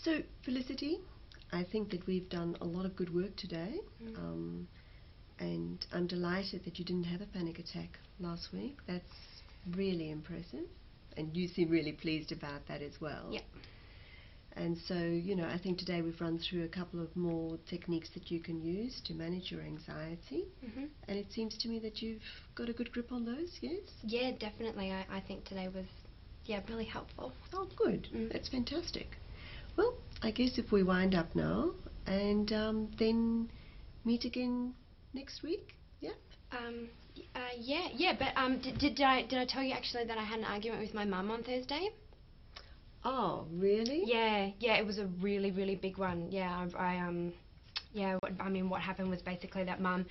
So, Felicity, I think that we've done a lot of good work today, and I'm delighted that you didn't have a panic attack last week. That's really impressive, and you seem really pleased about that as well. Yep. And so, I think today we've run through a couple of more techniques that you can use to manage your anxiety, and it seems to me that you've got a good grip on those, yes? Yeah, definitely. I think today was, really helpful. Oh, good. That's fantastic. Well, I guess if we wind up now and then meet again next week, yeah? But did I tell you actually that I had an argument with my mum on Thursday? Oh, really? Yeah, it was a really, really big one. What happened was basically that Mum,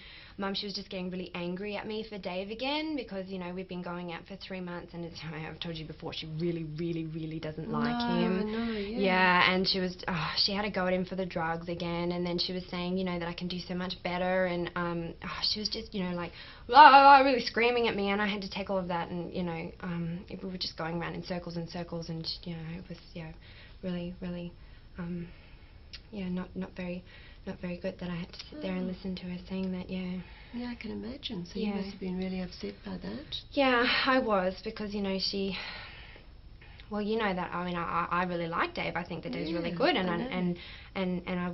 she was just getting really angry at me for Dave again because, we've been going out for 3 months and I've told you before, she really, really, really doesn't like him. No, yeah. Yeah, and she had to go at him for the drugs again, and then she was saying, that I can do so much better, and she was just, like, really screaming at me, and I had to take all of that, and, we were just going around in circles and circles, and, it was, really, really, not very good that I had to sit there and listen to her saying that, yeah. Yeah, I can imagine. So you must have been really upset by that. Yeah, I was, because, she... Well, that, I really like Dave. I think that Dave's really good, and I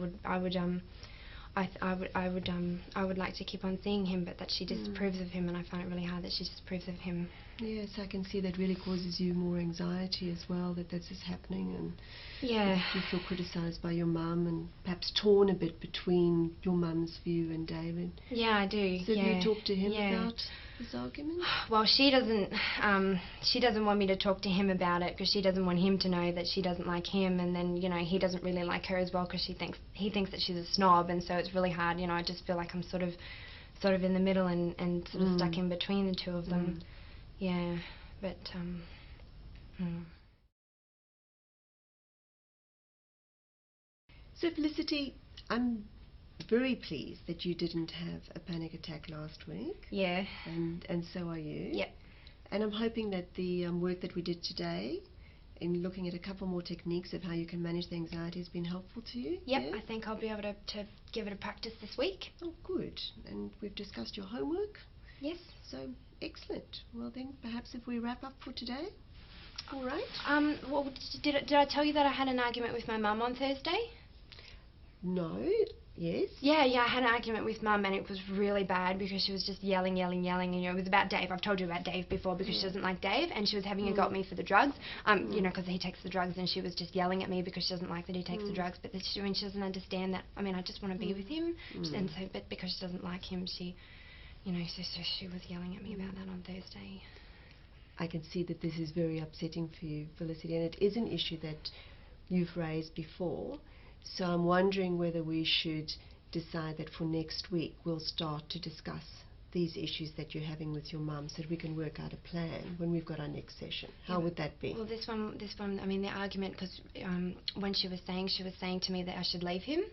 would like to keep on seeing him, but that she disapproves of him, and I find it really hard that she disapproves of him. Yes, I can see that really causes you more anxiety as well, that this is happening, and you feel criticised by your mum and perhaps torn a bit between your mum's view and David. Yeah, I do. So have you talked to him about this argument? Well, she doesn't want me to talk to him about it because she doesn't want him to know that she doesn't like him, and then, he doesn't really like her as well because he thinks that she's a snob, and so it's really hard, I just feel like I'm sort of in the middle and sort of stuck in between the two of them. Yeah, but, So, Felicity, I'm very pleased that you didn't have a panic attack last week. Yeah. And so are you. Yep. And I'm hoping that the work that we did today in looking at a couple more techniques of how you can manage the anxiety has been helpful to you. Yep, yeah? I think I'll be able to give it a practice this week. Oh, good. And we've discussed your homework. Yes. So, excellent. Well then, perhaps if we wrap up for today. All right. Well, did I tell you that I had an argument with my mum on Thursday? No. Yes? Yeah, I had an argument with Mum, and it was really bad because she was just yelling, and, it was about Dave. I've told you about Dave before because she doesn't like Dave, and she was having a go at me for the drugs, because he takes the drugs, and she was just yelling at me because she doesn't like that he takes the drugs, but she doesn't understand that, I just want to be with him, and so, but because she doesn't like him, she, so she was yelling at me about that on Thursday. I can see that this is very upsetting for you, Felicity, and it is an issue that you've raised before. So I'm wondering whether we should decide that for next week we'll start to discuss these issues that you're having with your mum so that we can work out a plan when we've got our next session. How would that be? Well, this one, the argument, because when she was saying to me that I should leave him,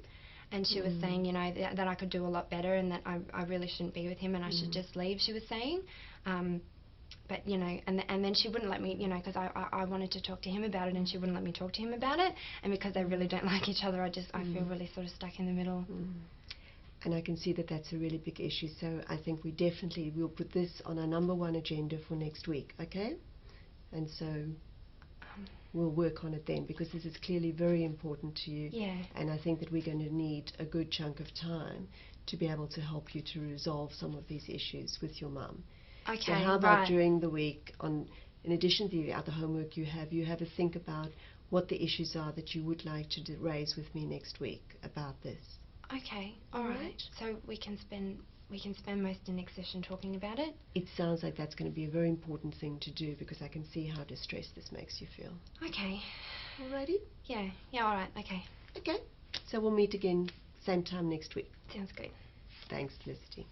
and she was saying, that I could do a lot better and that I really shouldn't be with him and I should just leave, she was saying. But, and then she wouldn't let me, because I wanted to talk to him about it and she wouldn't let me talk to him about it. And because they really don't like each other, I feel really sort of stuck in the middle. And I can see that that's a really big issue. So I think we'll put this on our #1 agenda for next week, okay? And so we'll work on it then because this is clearly very important to you. Yeah. And I think that we're going to need a good chunk of time to be able to help you to resolve some of these issues with your mum. Okay, so how about during the week, in addition to the other homework you have a think about what the issues are that you would like to raise with me next week about this. Okay, all right. So we can spend most of the next session talking about it? It sounds like that's going to be a very important thing to do because I can see how distressed this makes you feel. Okay. Alrighty? Yeah, all right, okay. Okay, so we'll meet again same time next week. Sounds good. Thanks, Felicity.